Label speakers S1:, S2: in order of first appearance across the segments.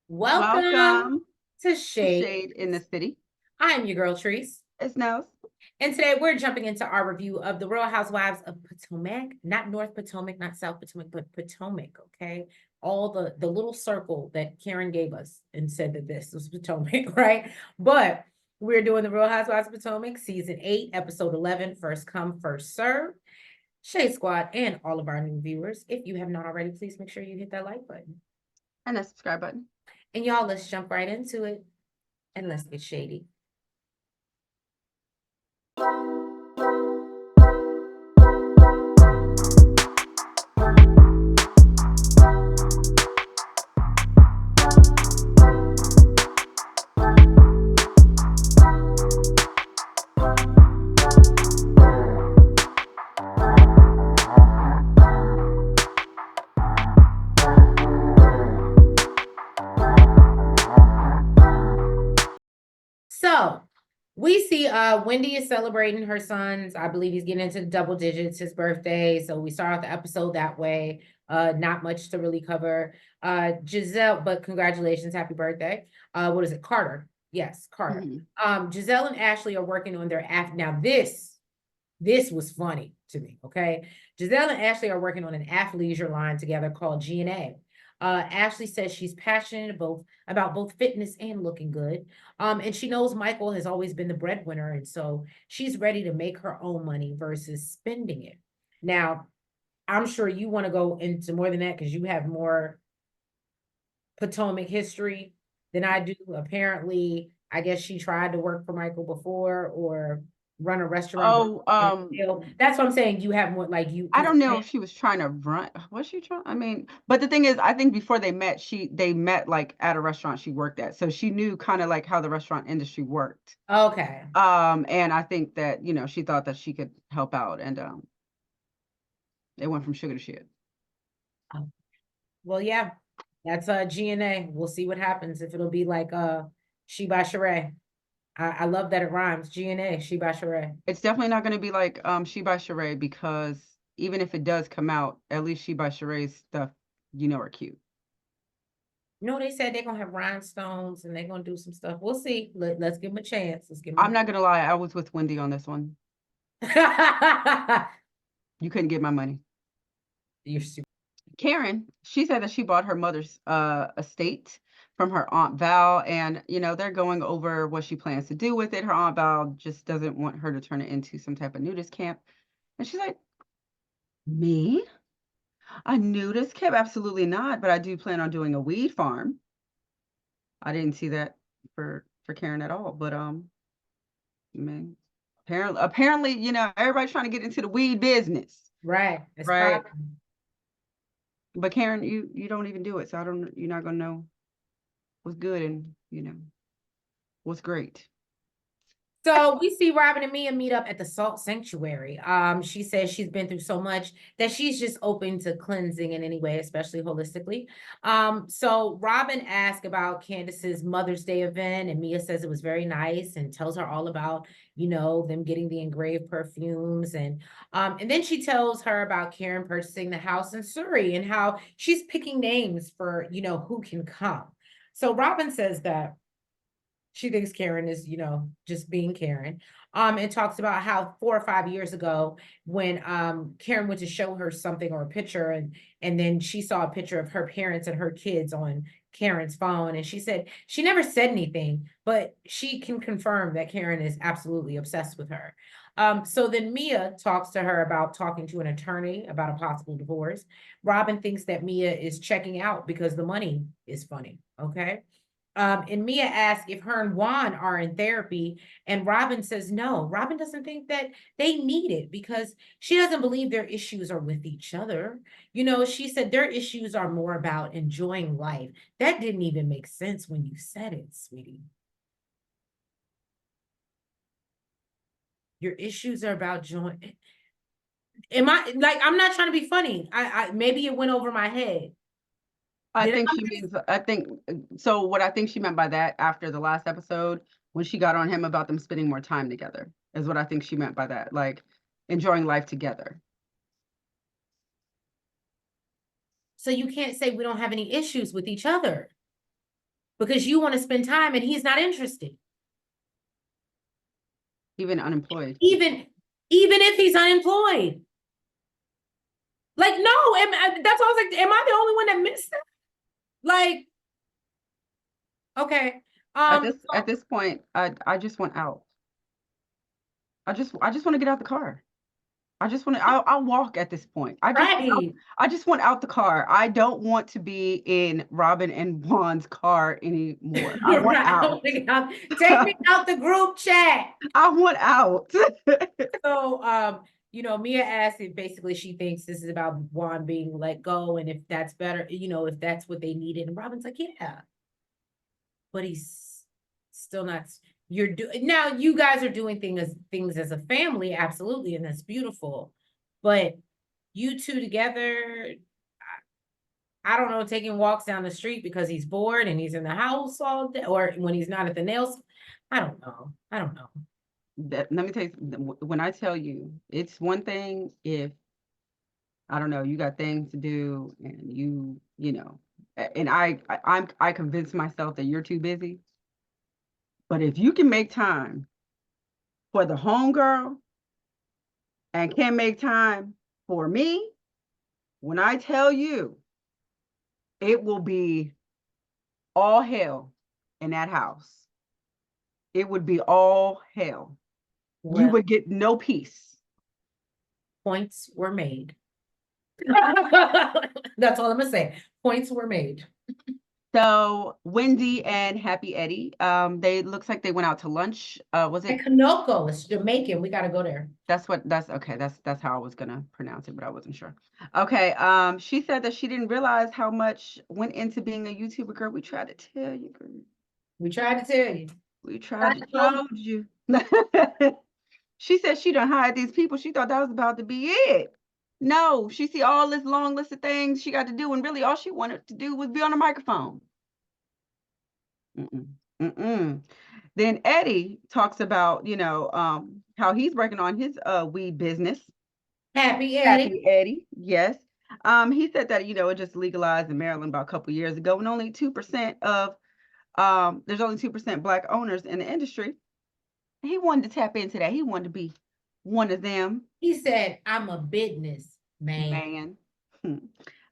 S1: Welcome
S2: Welcome
S1: to
S2: to
S1: Shade.
S2: Shade in the City.
S1: I'm your girl, Treese.
S2: It's Nellz.
S1: And today we're jumping into our review of the Real Housewives of Potomac, not North Potomac, not South Potomac, but Potomac, okay? All the little circle that Karen gave us and said that this was Potomac, right? But we're doing the Real Housewives of Potomac, season 8, episode 11, first come, first serve. Shade Squad and all of our new viewers, if you have not already, please make sure you hit that like button.
S2: And that subscribe button.
S1: And y'all, let's jump right into it and let's get shady. So we see Wendy is celebrating her son's, I believe he's getting into the double digits, his birthday. So we start off the episode that way. Not much to really cover. Giselle, but congratulations, happy birthday. What is it? Carter. Yes, Carter. Giselle and Ashley are working on their now this was funny to me, okay? Giselle and Ashley are working on an athleisure line together called G&A. Ashley says she's passionate about both fitness and looking good. And she knows Michael has always been the breadwinner, and so she's ready to make her own money versus spending it. Now, I'm sure you want to go into more than that because you have more Potomac history than I do. Apparently, I guess she tried to work for Michael before or run a restaurant. That's what I'm saying. You have more like you.
S2: I don't know if she was trying to run. Was she trying? I mean, but the thing is, I think before they met like at a restaurant she worked at, so she knew kind of like how the restaurant industry worked.
S1: Okay.
S2: And I think that she thought that she could help out, and it went from sugar to shit.
S1: Well, yeah, that's G&A. We'll see what happens if it'll be like She by Sheree. I love that it rhymes. G&A, She by Sheree.
S2: It's definitely not going to be like She by Sheree, because even if it does come out, at least She by Sheree's stuff, are cute.
S1: No, they said they're gonna have rhinestones and they're gonna do some stuff. We'll see. Let's give them a chance.
S2: I'm not gonna lie, I was with Wendy on this one. You couldn't get my money.
S1: You're super.
S2: Karen, she said that she bought her mother's estate from her Aunt Val, and they're going over what she plans to do with it. Her Aunt Val just doesn't want her to turn it into some type of nudist camp. And she's like, me? A nudist camp? Absolutely not, but I do plan on doing a weed farm. I didn't see that for Karen at all, but I mean, apparently, everybody's trying to get into the weed business.
S1: Right.
S2: Right. But Karen, you don't even do it, so you're not gonna know what's good and what's great.
S1: So we see Robin and Mia meet up at the Salt Sanctuary. She says she's been through so much that she's just open to cleansing in any way, especially holistically. So Robin asked about Candace's Mother's Day event, and Mia says it was very nice and tells her all about, them getting the engraved perfumes. And then she tells her about Karen purchasing the house in Surrey and how she's picking names for, who can come. So Robin says that she thinks Karen is, just being Karen. And talks about how 4 or 5 years ago, when Karen went to show her something or a picture, and then she saw a picture of her parents and her kids on Karen's phone, and she said she never said anything, but she can confirm that Karen is absolutely obsessed with her. So then Mia talks to her about talking to an attorney about a possible divorce. Robin thinks that Mia is checking out because the money is funny. Okay. And Mia asks if her and Juan are in therapy, and Robin says no. Robin doesn't think that they need it because she doesn't believe their issues are with each other. She said their issues are more about enjoying life. That didn't even make sense when you said it, sweetie. Your issues are about joy. Am I like, I'm not trying to be funny. I maybe it went over my head.
S2: I think so. What I think she meant by that, after the last episode, when she got on him about them spending more time together, is what I think she meant by that, like enjoying life together.
S1: So you can't say we don't have any issues with each other. because you want to spend time and he's not interested.
S2: Even unemployed.
S1: Even if he's unemployed. Like, no, that's all I was like, am I the only one that missed that? Like, okay.
S2: At this point, I just want out. I just want to get out the car. I'll walk at this point.
S1: right.
S2: I just want out the car. I don't want to be in Robin and Juan's car anymore. I want out.
S1: Take me out the group chat.
S2: I want out.
S1: So, Mia asked if basically she thinks this is about Juan being let go, and if that's better, if that's what they needed. And Robin's like, yeah, but he's still not. Now you guys are doing things as a family, absolutely, and that's beautiful. But you two together, I don't know, taking walks down the street because he's bored and he's in the house all day, or when he's not at the nails. I don't know.
S2: Let me tell you, when I tell you, it's one thing if, I don't know, you got things to do and and I convince myself that you're too busy. But if you can make time for the homegirl and can make time for me, when I tell you, it will be all hell in that house. It would be all hell.
S1: Well,
S2: you would get no peace.
S1: Points were made. That's all I'm gonna say. Points were made.
S2: So Wendy and Happy Eddie, they looks like they went out to lunch. Was it
S1: Kanoko? It's Jamaican. We gotta go there.
S2: That's okay. That's how I was gonna pronounce it, but I wasn't sure. Okay. She said that she didn't realize how much went into being a YouTuber. Girl, we tried to tell you, girl.
S1: We tried to tell you.
S2: We tried to told you. She said she done hired these people. She thought that was about to be it. No, she see all this long list of things she got to do, and really all she wanted to do was be on a microphone. Then Eddie talks about, how he's working on his weed business.
S1: Happy Eddie.
S2: Yes. He said that, it just legalized in Maryland about a couple years ago, and only 2% of there's only 2% Black owners in the industry. He wanted to tap into that. He wanted to be one of them.
S1: He said, I'm a business man.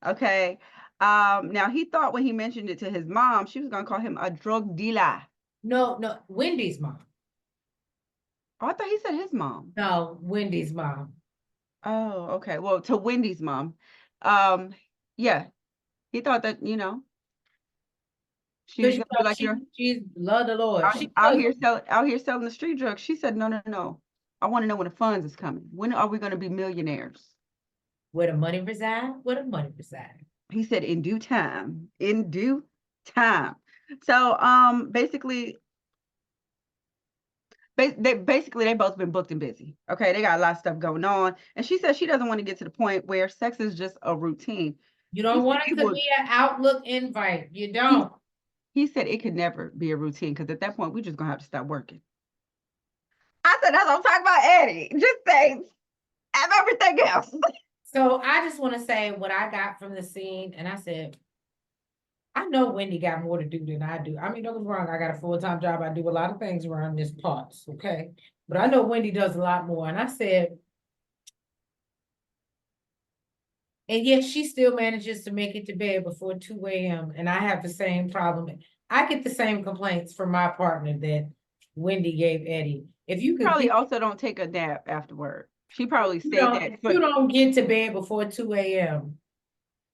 S2: Okay. Now he thought when he mentioned it to his mom, she was gonna call him a drug dealer.
S1: No, Wendy's mom.
S2: Oh, I thought he said his mom.
S1: No, Wendy's mom.
S2: Oh, okay. Well, to Wendy's mom. Yeah. He thought that, she was gonna be like
S1: she's love the Lord.
S2: Out here selling the street drugs. She said, no. I want to know when the funds is coming. When are we gonna be millionaires?
S1: Where the money reside?
S2: He said, in due time. In due time. So basically they both been booked and busy. Okay, they got a lot of stuff going on. And she said she doesn't want to get to the point where sex is just a routine.
S1: You don't want it to be an Outlook invite. You don't.
S2: He said it could never be a routine because at that point, we're just going to have to stop working. I said, that's what I'm talking about, Eddie. Just things and everything else.
S1: So I just want to say what I got from the scene. And I said, I know Wendy got more to do than I do. I mean, don't get me wrong. I got a full-time job. I do a lot of things around this parts, okay? But I know Wendy does a lot more. And I said, and yet she still manages to make it to bed before 2 a.m. And I have the same problem. I get the same complaints from my partner that Wendy gave Eddie. If you could
S2: probably also don't take a nap afterward. She probably stayed that.
S1: You don't get to bed before 2 a.m.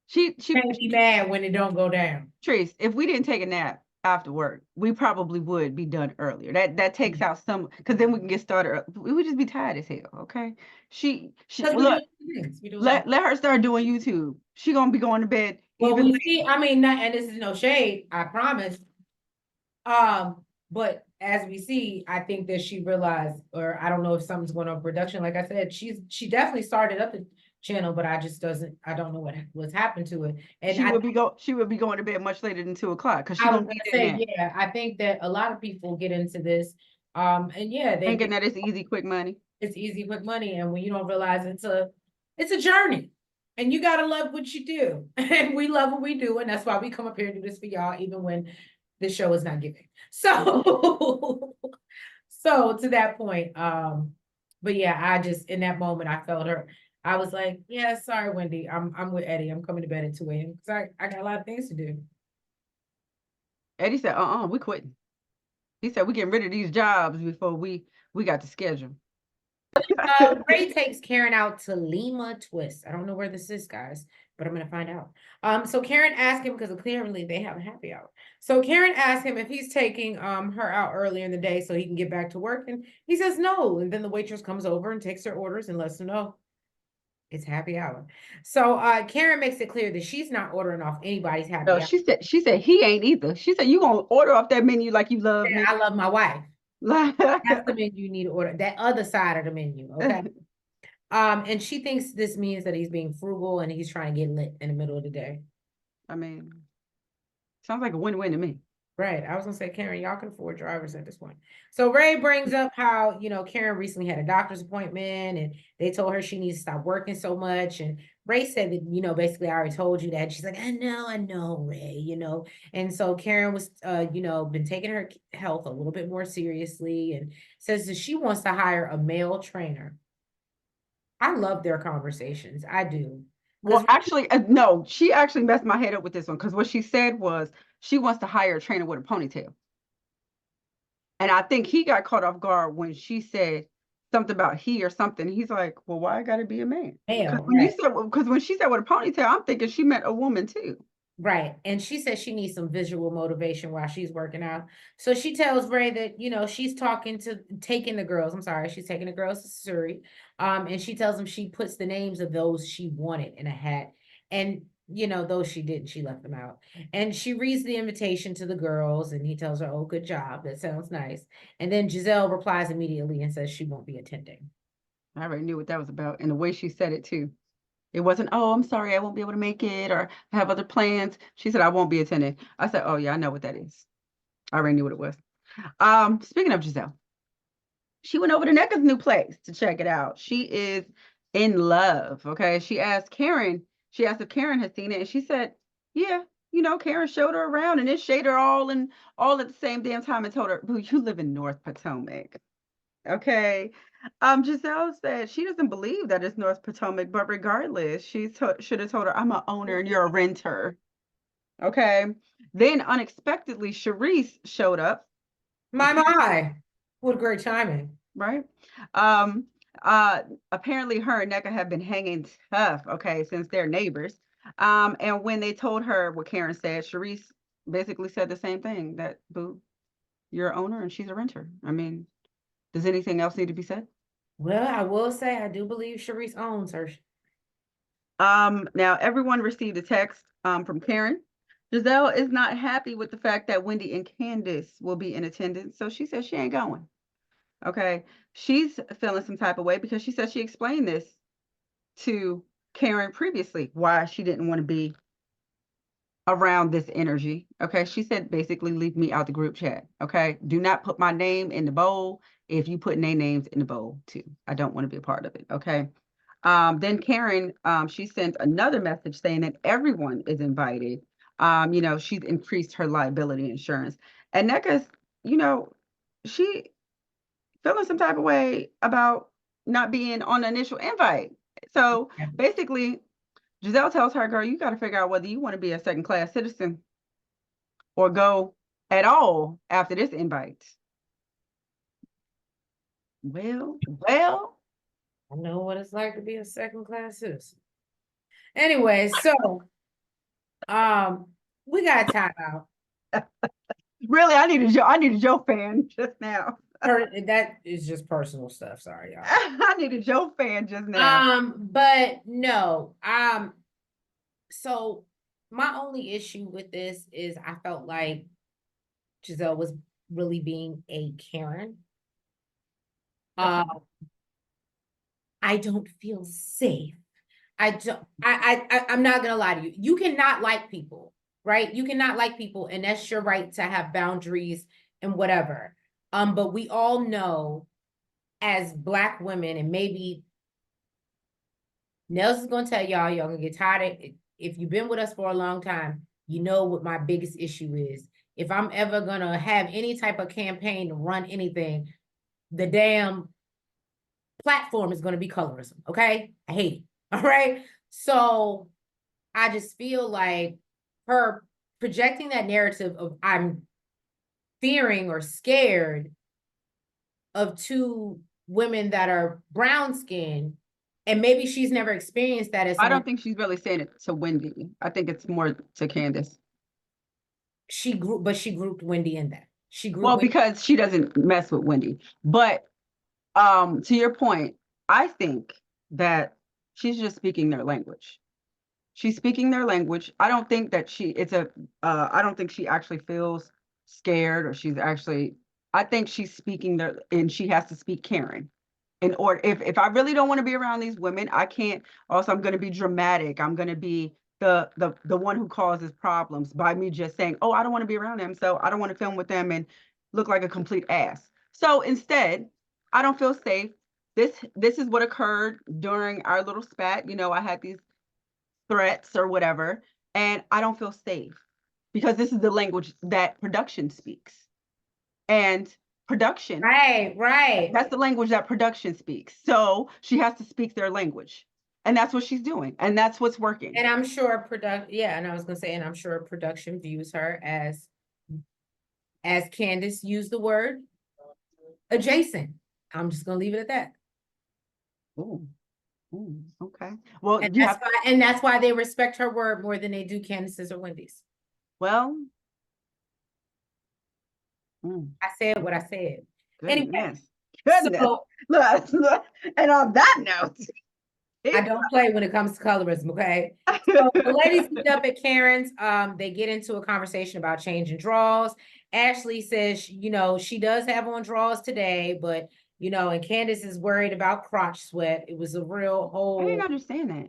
S1: She can't be mad when it don't go down.
S2: Trace, if we didn't take a nap after work, we probably would be done earlier. That takes out some, because then we can get started. We would just be tired as hell. Okay. She look, let her start doing YouTube. She gonna be going to bed.
S1: Well, we see. I mean, and this is no shade. I promise. But as we see, I think that she realized, or I don't know if something's going on in production. Like I said, she definitely started up the channel, but I don't know what's happened to it. And she
S2: would be going to bed much later than 2 o'clock because
S1: I think that a lot of people get into this. And yeah, they
S2: thinking that it's easy, quick money.
S1: It's easy, quick money, and when you don't realize it's a journey, and you gotta love what you do, and we love what we do, and that's why we come up here and do this for y'all, even when this show is not giving. So, so to that point, but yeah, I just in that moment I felt her. I was like, yeah, sorry, Wendy. I'm with Eddie. I'm coming to bed at 2 a.m. because I got a lot of things to do.
S2: Eddie said, we quitting. He said, we getting rid of these jobs before we got the schedule.
S1: Ray takes Karen out to Lima Twist. I don't know where this is, guys, but I'm gonna find out. So Karen asked him because clearly they have a happy hour. So Karen asked him if he's taking her out earlier in the day so he can get back to work, and he says no. And then the waitress comes over and takes her orders and lets them know it's happy hour. So Karen makes it clear that she's not ordering off anybody's happy
S2: No,
S1: hour.
S2: she said he ain't either. She said, you gonna order off that menu like you love me.
S1: I love my wife. That's the
S2: I
S1: menu you need to order. That other side of the menu, okay? And she thinks this means that he's being frugal and he's trying to get lit in the middle of the day.
S2: mean, sounds like a win-win to me.
S1: Right. I was gonna say, Karen, y'all can afford drivers at this point. So Ray brings up how, Karen recently had a doctor's appointment and they told her she needs to stop working so much. And Ray said that, basically I already told you that. She's like, I know, Ray, And so Karen was, been taking her health a little bit more seriously and says that she wants to hire a male trainer. I love their conversations. I do.
S2: Well, actually, no, she actually messed my head up with this one because what she said was she wants to hire a trainer with a ponytail. And I think he got caught off guard when she said something about he or something. He's like, well, why I gotta be a man? Because when she said with a ponytail, I'm thinking she meant a woman too.
S1: Right. And she says she needs some visual motivation while she's working out. So she tells Ray that, she's taking the girls. I'm sorry, she's taking the girls to Surrey. And she tells him she puts the names of those she wanted in a hat. And, those she didn't, she left them out. And she reads the invitation to the girls and he tells her, oh, good job. That sounds nice. And then Giselle replies immediately and says she won't be attending.
S2: I already knew what that was about. And the way she said it too. It wasn't, oh, I'm sorry, I won't be able to make it or I have other plans. She said, I won't be attending. I said, oh yeah, I know what that is. I already knew what it was. Speaking of Giselle, she went over to NECA's new place to check it out. She is in love. Okay. She asked if Karen had seen it, and she said, yeah, Karen showed her around and it shaded her all at the same damn time and told her, boo, you live in North Potomac. Okay. Giselle said she doesn't believe that it's North Potomac, but regardless, she should have told her, I'm an owner and you're a renter. Okay. Then unexpectedly, Sharice showed up.
S1: My. What great timing.
S2: Right. Apparently her and NECA have been hanging tough, okay, since they're neighbors. And when they told her what Karen said, Sharice basically said the same thing, that, boo, you're an owner and she's a renter. I mean, does anything else need to be said?
S1: Well, I will say I do believe Sharice owns her.
S2: Now everyone received a text from Karen. Giselle is not happy with the fact that Wendy and Candace will be in attendance, so she says she ain't going. Okay, she's feeling some type of way because she said she explained this to Karen previously, why she didn't want to be around this energy. Okay, she said basically leave me out the group chat. Okay, do not put my name in the bowl if you put names in the bowl too. I don't want to be a part of it. Okay. Then Karen, she sent another message saying that everyone is invited. She's increased her liability insurance. And NECA's, she feeling some type of way about not being on the initial invite. So basically, Giselle tells her, girl, you got to figure out whether you want to be a second-class citizen or go at all after this invite. Well.
S1: I know what it's like to be a second-class citizen. Anyway, so we got time out.
S2: Really, I needed Joe fan just now.
S1: That is just personal stuff. Sorry, y'all.
S2: I needed Joe fan just now.
S1: But no. So my only issue with this is I felt like Giselle was really being a Karen. I don't feel safe. I'm not gonna lie to you. You cannot like people, right? You cannot like people, and that's your right to have boundaries and whatever. But we all know as Black women, and maybe Nellz is gonna tell y'all gonna get tired of it. If you've been with us for a long time, you know what my biggest issue is. if I'm ever gonna have any type of campaign to run anything, the damn platform is gonna be colorism. Okay, I hate it. All right, so I just feel like her projecting that narrative of I'm fearing or scared of two women that are brown skinned, and maybe she's never experienced that as
S2: I
S1: someone.
S2: don't think she's really saying it to Wendy. I think it's more to Candace.
S1: But she grouped Wendy in that. She grouped
S2: Well,
S1: Wendy.
S2: because she doesn't mess with Wendy. But to your point, I think that she's just speaking their language. She's speaking their language. I don't think that I don't think she actually feels scared or she's actually, I think she's speaking their, and she has to speak Karen. In order, if I really don't want to be around these women, I can't, also I'm going to be dramatic. I'm going to be the one who causes problems by me just saying, oh, I don't want to be around them. So I don't want to film with them and look like a complete ass. So instead, I don't feel safe. This is what occurred during our little spat. You know, I had these threats or whatever, and I don't feel safe because this is the language that production speaks. And production,
S1: Right.
S2: that's the language that production speaks. So she has to speak their language. And that's what she's doing. And that's what's working.
S1: And I'm sure yeah, and I was gonna say, and I'm sure production views her as Candace used the word, adjacent. I'm just gonna leave it at that.
S2: Ooh, okay. Well,
S1: And
S2: you
S1: that's
S2: have,
S1: why, and that's why they respect her word more than they do Candace's or Wendy's.
S2: well,
S1: I said what I said. Anyway,
S2: goodness. Goodness.
S1: so
S2: Look, and on that note,
S1: I don't play when it comes to colorism, okay? So the ladies meet up at Karen's. They get into a conversation about changing draws. Ashley says, you know, she does have on draws today, but you know, and Candace is worried about crotch sweat. It was a real
S2: I didn't
S1: whole.
S2: understand that.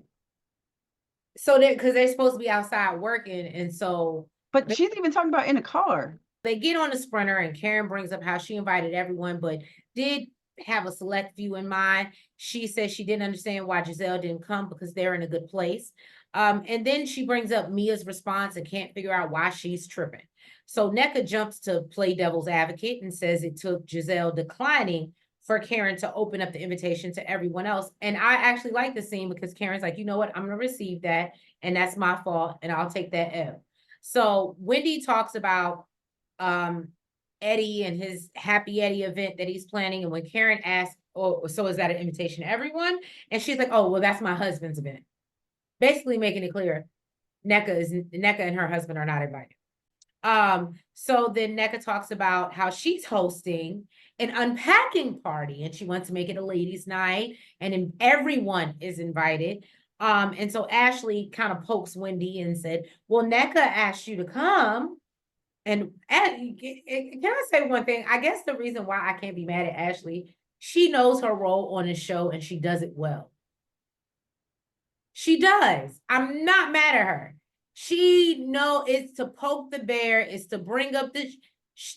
S1: So that because they're supposed to be outside working, and so
S2: But she's even talking about in a car.
S1: they get on the Sprinter, and Karen brings up how she invited everyone, but did have a select few in mind. She says she didn't understand why Giselle didn't come because they're in a good place. And then she brings up Mia's response and can't figure out why she's tripping. So Nneka jumps to play devil's advocate and says it took Giselle declining for Karen to open up the invitation to everyone else. And I actually like the scene because Karen's like, you know what, I'm gonna receive that, and that's my fault, and I'll take that L. So Wendy talks about Eddie and his Happy Eddie event that he's planning. And when Karen asked, oh, so is that an invitation to everyone? And she's like, oh, well, that's my husband's event. Basically making it clear Nneka and her husband are not invited. So then Nneka talks about how she's hosting an unpacking party and she wants to make it a ladies' night and everyone is invited. And so Ashley kind of pokes Wendy and said, well, Nneka asked you to come. And can I say one thing? I guess the reason why I can't be mad at Ashley, she knows her role on the show and she does it well. She does. I'm not mad at her. She know it's to poke the bear, it's to bring up the.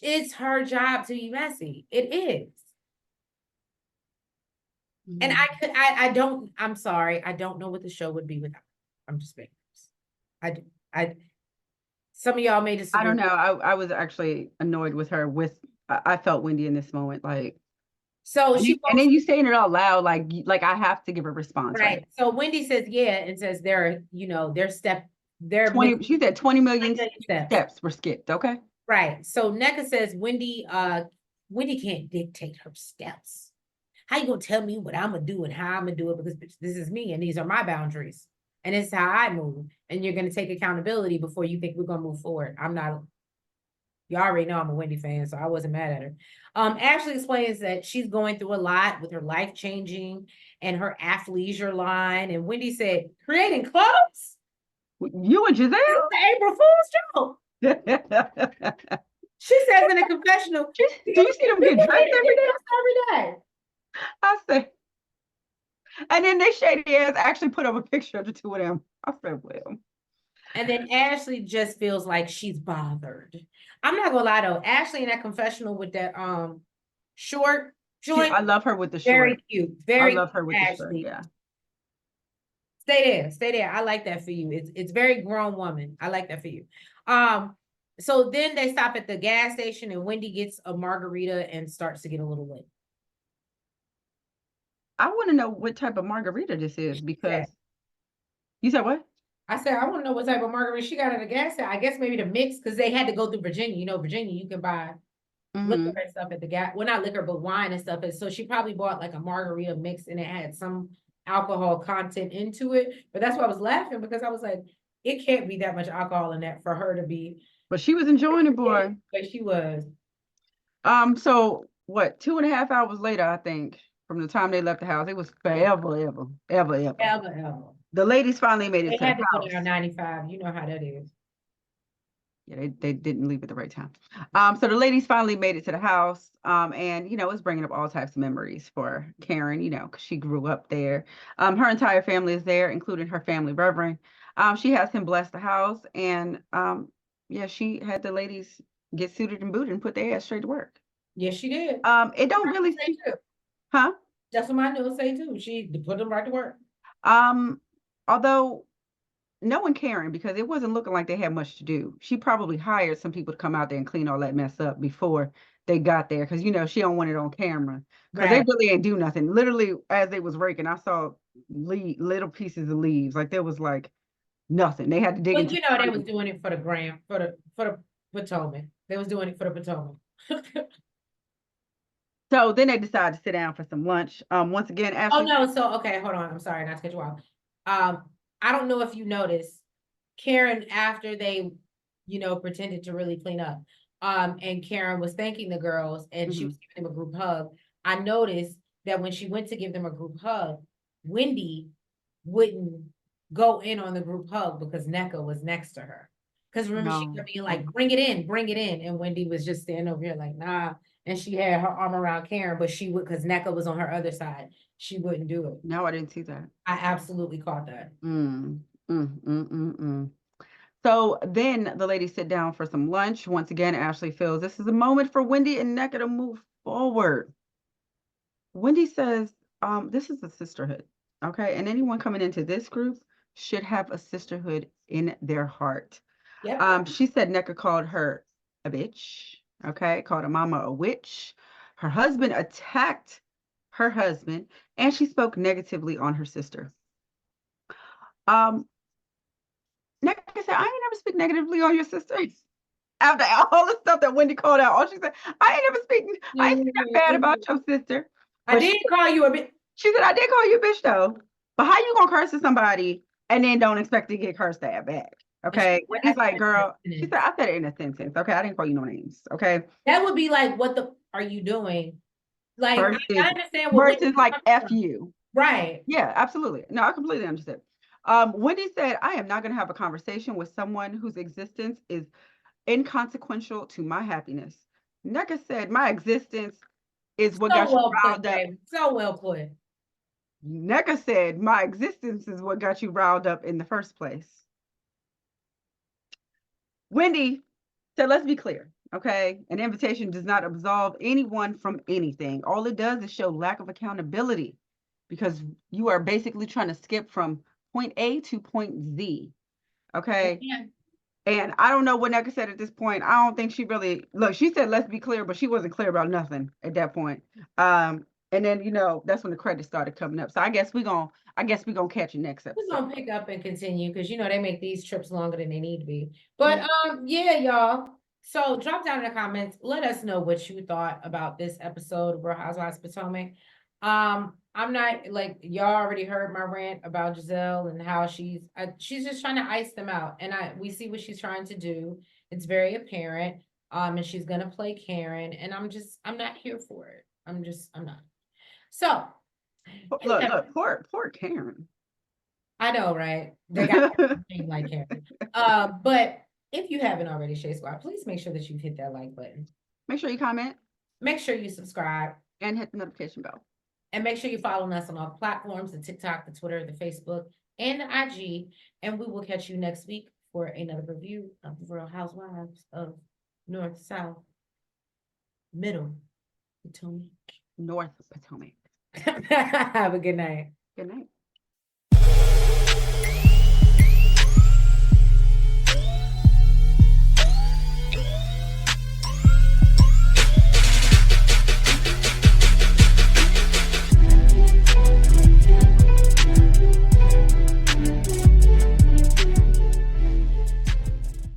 S1: It's her job to be messy. It is. And I don't. I'm sorry. I don't know what the show would be without. I'm just being honest. I some of y'all may disagree.
S2: I don't know. I was actually annoyed with her I felt Wendy in this moment, like,
S1: so
S2: and then you saying it out loud, like I have to give a response, right?
S1: So Wendy says, yeah, and says they're
S2: 20, she said 20 million
S1: steps.
S2: steps were skipped. Okay.
S1: Right. So Nneka says Wendy can't dictate her steps. How you gonna tell me what I'm gonna do and how I'm gonna do it? Because this is me and these are my boundaries. And it's how I move. And you're gonna take accountability before you think we're gonna move forward. I'm not. You already know I'm a Wendy fan, so I wasn't mad at her. Ashley explains that she's going through a lot with her life changing and her athleisure line. And Wendy said, creating clothes?
S2: You and Giselle?
S1: It's the April Fool's joke. She says in a confessional,
S2: do you see them get dressed every day?
S1: Every day.
S2: I say. And then they shady ass actually put up a picture of the two of them. I said, well.
S1: And then Ashley just feels like she's bothered. I'm not gonna lie though, Ashley in that confessional with that short joint.
S2: I love her with the short.
S1: Very cute. Very
S2: I love her with
S1: Ashley.
S2: the short, yeah.
S1: Stay there. I like that for you. It's very grown woman. I like that for you. So then they stop at the gas station and Wendy gets a margarita and starts to get a little lit.
S2: I want to know what type of margarita this is because you said what?
S1: I said, I want to know what type of margarita she got at the gas station. I guess maybe the mix, because they had to go through Virginia. You know, Virginia, you can buy liquor and stuff at the gas. Well, not liquor, but wine and stuff. And so she probably bought like a margarita mix and it had some alcohol content into it. But that's why I was laughing, because I was like, it can't be that much alcohol in that for her to be.
S2: But she was enjoying it, boy.
S1: But she was.
S2: So what, 2.5 hours later, I think, from the time they left the house, it was forever, ever, ever, ever.
S1: Ever.
S2: The ladies finally made it
S1: They
S2: to
S1: had
S2: the
S1: to go
S2: house.
S1: down 95. You know how that is.
S2: Yeah, they didn't leave at the right time. So the ladies finally made it to the house. And you know, it's bringing up all types of memories for Karen, you know, because she grew up there. Her entire family is there, including her family reverend. She has him bless the house, and yeah, she had the ladies get suited and booted and put their ass straight to work.
S1: Yes, she did.
S2: It don't really
S1: Say too.
S2: huh?
S1: That's what my notes say too. She put them right to work.
S2: Although knowing Karen, because it wasn't looking like they had much to do, she probably hired some people to come out there and clean all that mess up before they got there, because you know she don't want it on camera, because they really ain't do nothing. Literally, as they was raking, I saw little pieces of leaves, like there was like nothing. They had to dig
S1: But
S2: into
S1: you know, they was doing it for the gram, for the Potomac. They was doing it for the Potomac.
S2: So then they decided to sit down for some lunch. Once again,
S1: Oh
S2: Ashley.
S1: no, so okay, hold on. I'm sorry, not to cut you off. I don't know if you noticed, Karen, after they, you know, pretended to really clean up, and Karen was thanking the girls and she was giving them a group hug. I noticed that when she went to give them a group hug, Wendy wouldn't go in on the group hug because NECA was next to her. Because remember, she kept being like, bring it in. And Wendy was just standing over here like, nah. And she had her arm around Karen, but she would, because NECA was on her other side. She wouldn't do it.
S2: No, I didn't see that.
S1: I absolutely caught that.
S2: So then the ladies sit down for some lunch. Once again, Ashley feels this is a moment for Wendy and NECA to move forward. Wendy says, this is a sisterhood, okay? And anyone coming into this group should have a sisterhood in their heart.
S1: Yep.
S2: She said NECA called her a bitch, okay? Called her mama a witch. Her husband attacked her husband, and she spoke negatively on her sister. NECA said, I ain't never speak negatively on your sister. After all the stuff that Wendy called out, all she said, I ain't speak bad about your sister.
S1: I did call you a bitch.
S2: She said, I did call you a bitch though. But how you gonna curse at somebody and then don't expect to get cursed at back? Okay. Wendy's like, girl, she said, I said it in a sentence. Okay, I didn't call you no names. Okay.
S1: That would be like, what the are you doing? Like, I understand
S2: what versus like F you.
S1: Right.
S2: Yeah, absolutely. No, I completely understand. Wendy said, I am not gonna have a conversation with someone whose existence is inconsequential to my happiness. NECA said, my existence is what got you riled up.
S1: So well put.
S2: NECA said, my existence is what got you riled up in the first place. Wendy said, let's be clear, okay? An invitation does not absolve anyone from anything. All it does is show lack of accountability, because you are basically trying to skip from point A to point Z, okay? Yeah. And I don't know what NECA said at this point. I don't think she really, look, she said, let's be clear, but she wasn't clear about nothing at that point. And then, you know, that's when the credits started coming up. So I guess we're gonna catch it next episode.
S1: We're gonna pick up and continue, because you know they make these trips longer than they need to be. But yeah, y'all. So drop down in the comments. Let us know what you thought about this episode of Real Housewives of Potomac. I'm not, like, y'all already heard my rant about Giselle and how she's just trying to ice them out, and we see what she's trying to do. It's very apparent. And she's gonna play Karen, and I'm not here for it. I'm not. So
S2: look, poor Karen.
S1: I know, right? They got everything like Karen. But if you haven't already, Shea Squad, please make sure that you hit that like button.
S2: Make sure you comment.
S1: Make sure you subscribe.
S2: And hit the notification bell. And
S1: make sure you're following us on all platforms, the TikTok, the Twitter, the Facebook, and the IG. And we will catch you next week for another review of the Real Housewives of North, South, Middle Potomac.
S2: North Potomac.
S1: Have a good night.
S2: Good night.